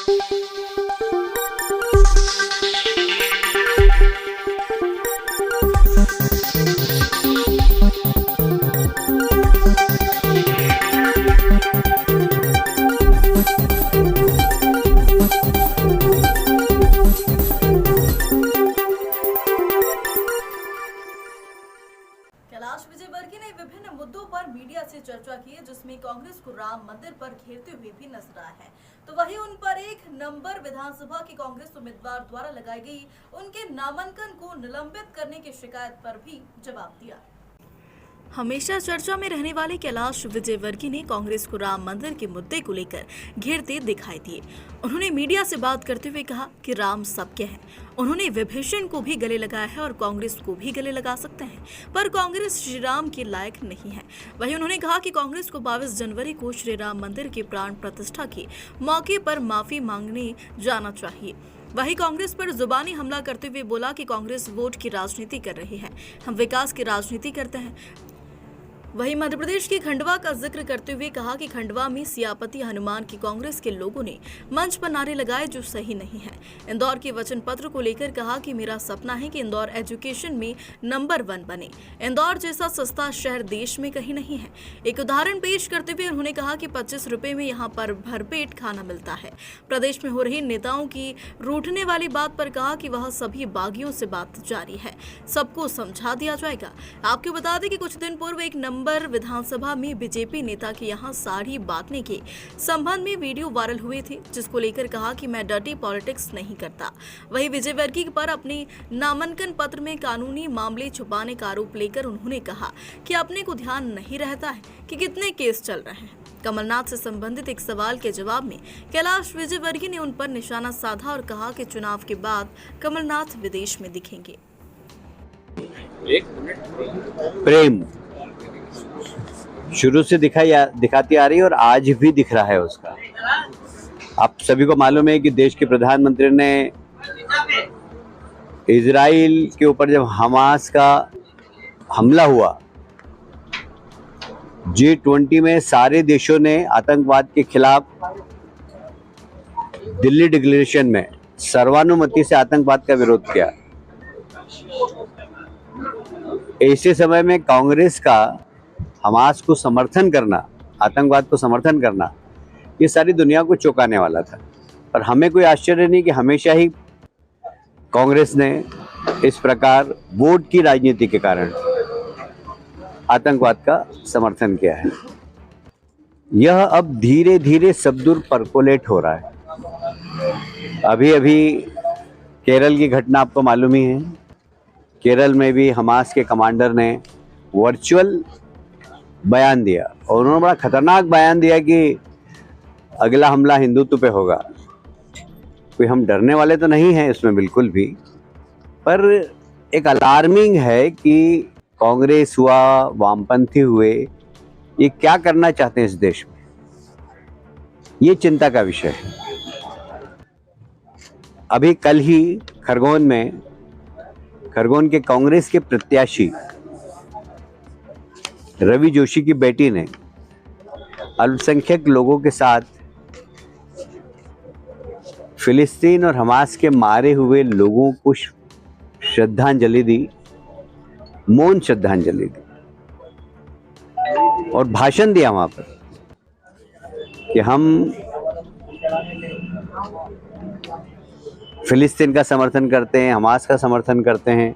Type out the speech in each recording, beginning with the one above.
कैलाश विजयवर्गीय ने विभिन्न मुद्दों पर मीडिया से चर्चा की है, जिसमें कांग्रेस को राम मंदिर पर घेरते हुए भी नजर आए हैं। तो वहीं उन पर एक नंबर विधानसभा के कांग्रेस उम्मीदवार द्वारा लगाई गई उनके नामांकन को निलंबित करने की शिकायत पर भी जवाब दिया। हमेशा चर्चा में रहने वाले कैलाश विजयवर्गीय ने कांग्रेस को राम मंदिर के मुद्दे को लेकर घेरते दिखाई दिए। उन्होंने मीडिया से बात करते हुए कहा कि राम सबके हैं। उन्होंने विभीषण को भी गले लगाया है और कांग्रेस को भी गले लगा सकते हैं, पर कांग्रेस श्री राम के लायक नहीं है। वहीं उन्होंने कहा कि कांग्रेस को 22 जनवरी को श्री राम मंदिर की प्राण प्रतिष्ठा के मौके पर माफी मांगने जाना चाहिए। वहीं कांग्रेस पर जुबानी हमला करते हुए बोला कि कांग्रेस वोट की राजनीति कर रही है, हम विकास की राजनीति करते हैं। वहीं मध्य प्रदेश के खंडवा का जिक्र करते हुए कहा कि खंडवा में सियापति हनुमान की कांग्रेस के लोगों ने मंच पर नारे लगाए जो सही नहीं है। इंदौर के वचन पत्र को लेकर कहा कि मेरा सपना है कि इंदौर एजुकेशन में नंबर 1 बने। इंदौर जैसा सस्ता शहर देश में कहीं नहीं है। एक उदाहरण पेश करते हुए उन्होंने कहा कि 25 रुपए में यहाँ पर भरपेट खाना मिलता है। प्रदेश में हो रही नेताओं की रूठने वाली बात पर कहा कि वह सभी बागियों से बात जारी है, सबको समझा दिया जाएगा। आपको बता दें कि कुछ दिन पूर्व एक नंबर विधानसभा में बीजेपी नेता के यहां साड़ी बांटने के संबंध में वीडियो वायरल हुए थे, जिसको लेकर कहा कि मैं डर्टी पॉलिटिक्स नहीं करता। वहीं विजयवर्गीय पर अपने नामांकन पत्र में कानूनी मामले छुपाने का आरोप लेकर उन्होंने कहा कि अपने को ध्यान नहीं रहता है कि कितने केस चल रहे हैं। कमलनाथ से संबंधित एक सवाल के जवाब में कैलाश विजयवर्गीय ने उन पर निशाना साधा और कहा कि चुनाव के बाद कमलनाथ विदेश में दिखेंगे। प्रेम शुरू से दिखाती आ रही है और आज भी दिख रहा है उसका। आप सभी को मालूम है कि देश के प्रधानमंत्री ने इजराइल के ऊपर जब हमास का हमला हुआ, G20 में सारे देशों ने आतंकवाद के खिलाफ दिल्ली डिक्लेरेशन में सर्वानुमति से आतंकवाद का विरोध किया। ऐसे समय में कांग्रेस का हमास को समर्थन करना, आतंकवाद को समर्थन करना, ये सारी दुनिया को चौंकाने वाला था। पर हमें कोई आश्चर्य नहीं कि हमेशा ही कांग्रेस ने इस प्रकार वोट की राजनीति के कारण आतंकवाद का समर्थन किया है। यह अब धीरे धीरे सब दूर परकोलेट हो रहा है। अभी अभी केरल की घटना आपको मालूम ही है। केरल में भी हमास के कमांडर ने वर्चुअल बयान दिया और उन्होंने बड़ा खतरनाक बयान दिया कि अगला हमला हिंदुत्व पे होगा। कोई हम डरने वाले तो नहीं हैं इसमें बिल्कुल भी, पर एक अलार्मिंग है कि कांग्रेस हुआ, वामपंथी हुए, ये क्या करना चाहते हैं इस देश में, ये चिंता का विषय है। अभी कल ही खरगोन के कांग्रेस के प्रत्याशी रवि जोशी की बेटी ने अल्पसंख्यक लोगों के साथ फिलिस्तीन और हमास के मारे हुए लोगों को श्रद्धांजलि दी, मौन श्रद्धांजलि दी और भाषण दिया वहां पर कि हम फिलिस्तीन का समर्थन करते हैं, हमास का समर्थन करते हैं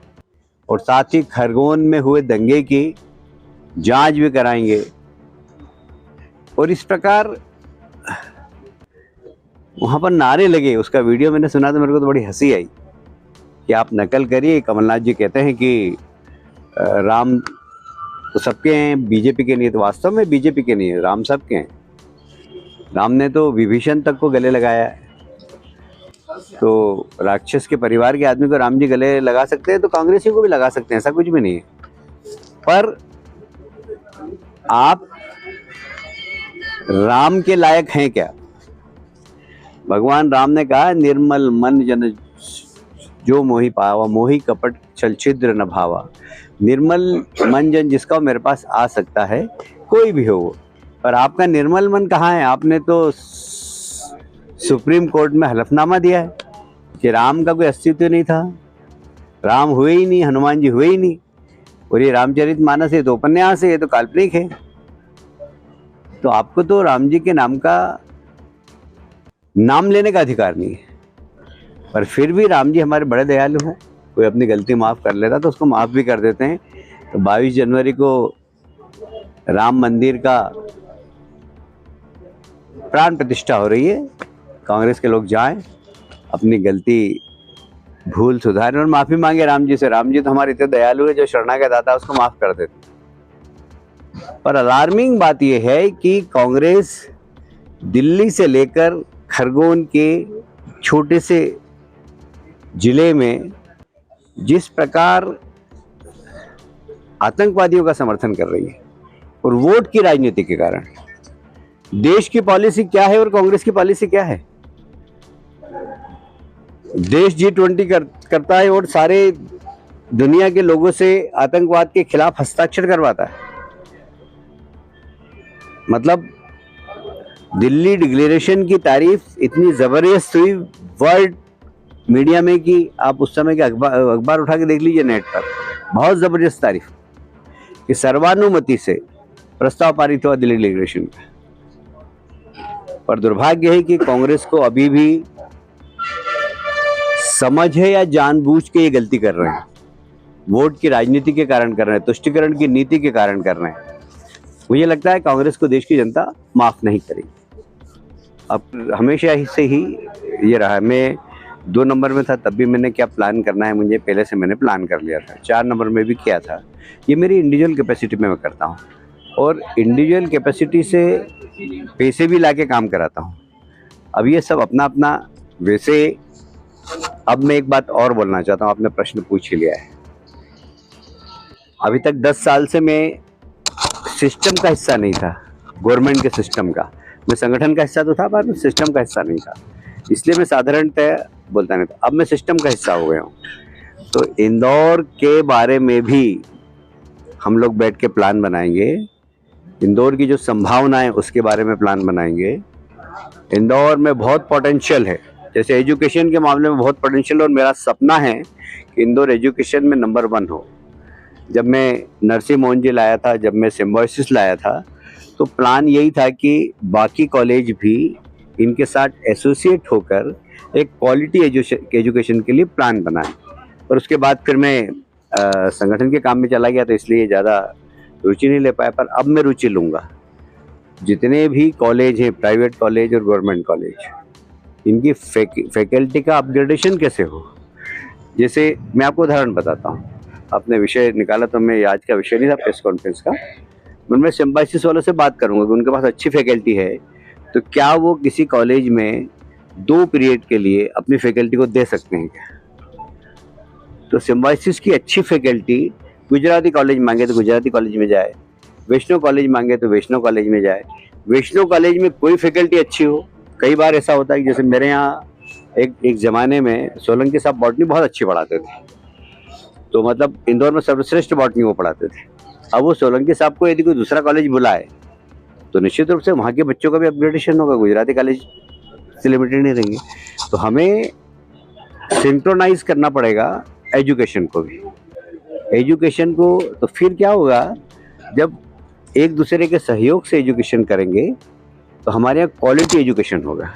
और साथ ही खरगोन में हुए दंगे की जांच भी कराएंगे। और इस प्रकार वहां पर नारे लगे। उसका वीडियो मैंने सुना तो मेरे को तो बड़ी हंसी आई कि आप नकल करिए। कमलनाथ जी कहते हैं कि राम तो सबके हैं, बीजेपी के नहीं। तो वास्तव में बीजेपी के नहीं है, राम सबके हैं। राम ने तो विभीषण तक को गले लगाया है। तो राक्षस के परिवार के आदमी को राम जी गले लगा सकते हैं तो कांग्रेसी को भी लगा सकते हैं, ऐसा कुछ भी नहीं है। पर आप राम के लायक हैं क्या? भगवान राम ने कहा, निर्मल मन जन जो मोहि पावा, मोहि कपट छल छिद्र न भावा। निर्मल मन जन जिसका मेरे पास आ सकता है, कोई भी हो वो। पर आपका निर्मल मन कहाँ है? आपने तो सुप्रीम कोर्ट में हलफनामा दिया है कि राम का कोई अस्तित्व नहीं था, राम हुए ही नहीं, हनुमान जी हुए ही नहीं, और ये रामचरितमानस है तो उपन्यास है, ये तो काल्पनिक है। तो आपको तो राम जी के नाम का नाम लेने का अधिकार नहीं है। पर फिर भी राम जी हमारे बड़े दयालु हैं, कोई अपनी गलती माफ़ कर लेता तो उसको माफ़ भी कर देते हैं। तो 22 जनवरी को राम मंदिर का प्राण प्रतिष्ठा हो रही है। कांग्रेस के लोग जाएं, अपनी गलती भूल सुधारें और माफ़ी मांगे राम जी से। राम जी तो हमारे इतने दयालु है, जो शरणागत आता है उसको माफ़ कर देते। पर अलार्मिंग बात यह है कि कांग्रेस दिल्ली से लेकर खरगोन के छोटे से जिले में जिस प्रकार आतंकवादियों का समर्थन कर रही है और वोट की राजनीति के कारण, देश की पॉलिसी क्या है और कांग्रेस की पॉलिसी क्या है? देश G20 करता है और सारे दुनिया के लोगों से आतंकवाद के खिलाफ हस्ताक्षर करवाता है। मतलब दिल्ली डिक्लेरेशन की तारीफ इतनी जबरदस्त हुई वर्ल्ड मीडिया में कि आप उस समय के अखबार उठा के देख लीजिए नेट पर, बहुत जबरदस्त तारीफ कि सर्वानुमति से प्रस्ताव पारित हुआ दिल्ली डिक्लेरेशन का। पर दुर्भाग्य है कि कांग्रेस को अभी भी समझ है या जानबूझ के ये गलती कर रहे हैं, वोट की राजनीति के कारण कर रहे हैं, तुष्टीकरण की नीति के कारण कर रहे हैं। मुझे लगता है कांग्रेस को देश की जनता माफ नहीं करेगी। अब हमेशा ही से ही ये रहा। मैं 2 नंबर में था तब भी मैंने क्या प्लान करना है मुझे पहले से मैंने प्लान कर लिया था, 4 नंबर में भी किया था। ये मेरी इंडिविजुअल कैपेसिटी में मैं करता हूँ और इंडिविजुअल कैपेसिटी से पैसे भी लाके काम कराता हूँ। अब ये सब अपना अपना। वैसे अब मैं एक बात और बोलना चाहता हूँ, आपने प्रश्न पूछ ही लिया है। अभी तक 10 साल से मैं सिस्टम का हिस्सा नहीं था, गवर्नमेंट के सिस्टम का। मैं संगठन का हिस्सा तो था पर सिस्टम का हिस्सा नहीं था, इसलिए मैं साधारणतः बोलता नहीं था। अब मैं सिस्टम का हिस्सा हो गया हूँ। तो इंदौर के बारे में भी हम लोग बैठ के प्लान बनाएंगे, इंदौर की जो संभावनाएं उसके बारे में प्लान बनाएंगे। इंदौर में बहुत पोटेंशियल है, जैसे एजुकेशन के मामले में बहुत पोटेंशियल, और मेरा सपना है कि इंदौर एजुकेशन में नंबर 1 हो। जब मैं नरसिंह मोहन जी लाया था, जब मैं सिम्बायोसिस लाया था, तो प्लान यही था कि बाकी कॉलेज भी इनके साथ एसोसिएट होकर एक क्वालिटी एजुकेशन के लिए प्लान बनाए। और उसके बाद फिर मैं संगठन के काम में चला गया, तो इसलिए ज़्यादा रुचि नहीं ले पाया। पर अब मैं रुचि लूँगा। जितने भी कॉलेज हैं, प्राइवेट कॉलेज और गवर्नमेंट कॉलेज, इनकी फैकल्टी का अपग्रेडेशन कैसे हो। जैसे मैं आपको उदाहरण बताता हूँ, आपने विषय निकाला तो मैं आज का विषय नहीं था प्रेस कॉन्फ्रेंस का, मैं सिम्बायोसिस वालों से बात करूँगा कि उनके पास अच्छी फैकल्टी है तो क्या वो किसी कॉलेज में 2 पीरियड के लिए अपनी फैकल्टी को दे सकते हैं क्या। तो सिम्बायोसिस की अच्छी फैकल्टी गुजराती कॉलेज मांगे तो गुजराती कॉलेज में जाए, वैष्णो कॉलेज मांगे तो वैष्णो कॉलेज में जाए। वैष्णो कॉलेज में कोई फैकल्टी अच्छी हो, कई बार ऐसा होता है कि जैसे मेरे यहाँ एक ज़माने में सोलंकी साहब बॉटनी बहुत अच्छी पढ़ाते थे, तो मतलब इंदौर में सर्वश्रेष्ठ बॉटनी वो पढ़ाते थे। अब वो सोलंकी साहब को यदि कोई दूसरा कॉलेज बुलाए तो निश्चित रूप से वहाँ के बच्चों का भी अपग्रेडेशन होगा, गुजराती कॉलेज से लिमिटेड नहीं रहेंगे। तो हमें सिंक्रोनाइज करना पड़ेगा एजुकेशन को भी। एजुकेशन को तो फिर क्या होगा, जब एक दूसरे के सहयोग से एजुकेशन करेंगे तो हमारे यहाँ क्वालिटी एजुकेशन होगा।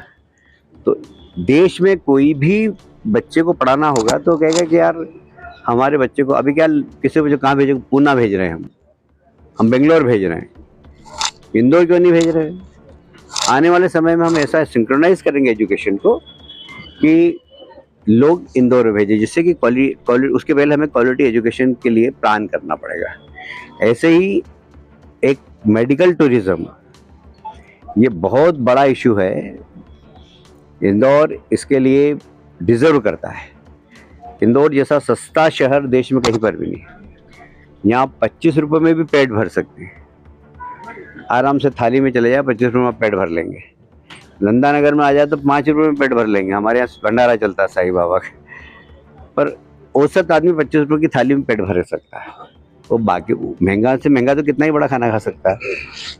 तो देश में कोई भी बच्चे को पढ़ाना होगा तो कहेगा कि यार हमारे बच्चे को अभी क्या किसी बच्चे कहाँ भेजे, पूना भेज रहे हैं, हम बेंगलोर भेज रहे हैं, इंदौर क्यों नहीं भेज रहे हैं। आने वाले समय में हम ऐसा सिंक्रोनाइज करेंगे एजुकेशन को कि लोग इंदौर भेजें, जिससे कि उसके पहले हमें क्वालिटी एजुकेशन के लिए प्लान करना पड़ेगा। ऐसे ही एक मेडिकल टूरिज्म, ये बहुत बड़ा इशू है। इंदौर इसके लिए डिजर्व करता है। इंदौर जैसा सस्ता शहर देश में कहीं पर भी नहीं। यहाँ 25 रुपये में भी पेट भर सकते हैं, आराम से थाली में चले जाए 25 रुपये में पेट भर लेंगे। नंदा नगर में आ जाए तो 5 रुपये में पेट भर लेंगे। हमारे यहाँ भंडारा चलता है साईं बाबा का, पर औसत आदमी 25 रुपये की थाली में पेट भर सकता है। तो बाकी महंगा से महंगा तो कितना ही बड़ा खाना खा सकता है।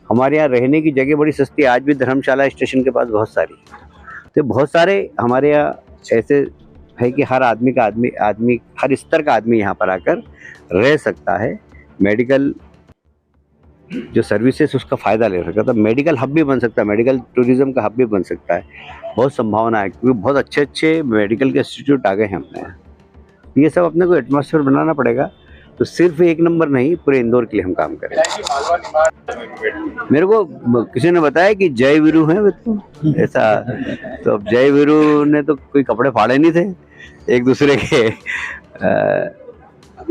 हमारे यहाँ रहने की जगह बड़ी सस्ती है, आज भी धर्मशाला स्टेशन के पास बहुत सारी। तो बहुत सारे हमारे यहाँ ऐसे है कि हर आदमी का आदमी हर स्तर का आदमी यहाँ पर आकर रह सकता है, मेडिकल जो सर्विसेज उसका फ़ायदा ले सकता है। तो मेडिकल हब भी बन सकता है, मेडिकल टूरिज़्म का हब भी बन सकता है। बहुत संभावना है क्योंकि बहुत अच्छे मेडिकल के इंस्टीट्यूट आ गए हैं अपने यहाँ। ये सब अपने को एटमॉस्फेयर बनाना पड़ेगा। तो सिर्फ एक नंबर नहीं, पूरे इंदौर के लिए हम काम करेंगे। मेरे को किसी ने बताया कि जय वीरू हैं तो ऐसा, तो अब जय वीरू ने तो कोई कपड़े फाड़े नहीं थे एक दूसरे के,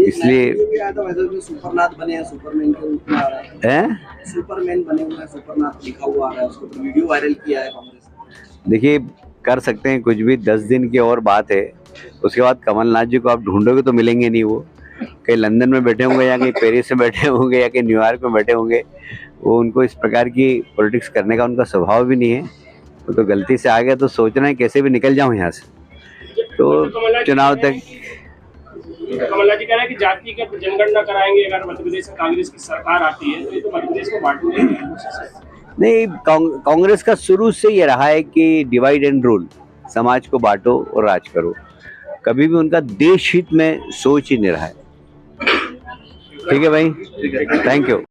इसलिए सुपरनाथ बने हैं, सुपरमैन के रूप में आ रहे हैं, सुपरमैन बने हुए हैं, सुपरनाथ लिखा हुआ आ रहा है, उसको तो वीडियो वायरल किया है कांग्रेस ने। देखिए कर सकते हैं कुछ भी, 10 दिन की और बात है। उसके बाद कमलनाथ जी को आप ढूंढोगे तो मिलेंगे नहीं। वो कहीं लंदन में बैठे होंगे या कहीं पेरिस में बैठे होंगे या कहीं न्यूयॉर्क में बैठे होंगे। वो उनको इस प्रकार की पॉलिटिक्स करने का उनका स्वभाव भी नहीं है। वो तो गलती से आ गया तो सोचना है कैसे भी निकल जाऊं यहाँ से। तो चुनाव तक कमलनाथ जी कह रहे हैं कि जातिगत जनगणना कराएंगे अगर मध्य प्रदेश में कांग्रेस की सरकार आती है, तो ये तो मध्य प्रदेश को बांटने की कोशिश है। नहीं, कांग्रेस का शुरू से ये रहा है कि डिवाइड एंड रूल, समाज को बांटो और राज करो। कभी भी उनका देश हित में सोच ही नहीं रहा है। ठीक है भाई, थैंक यू।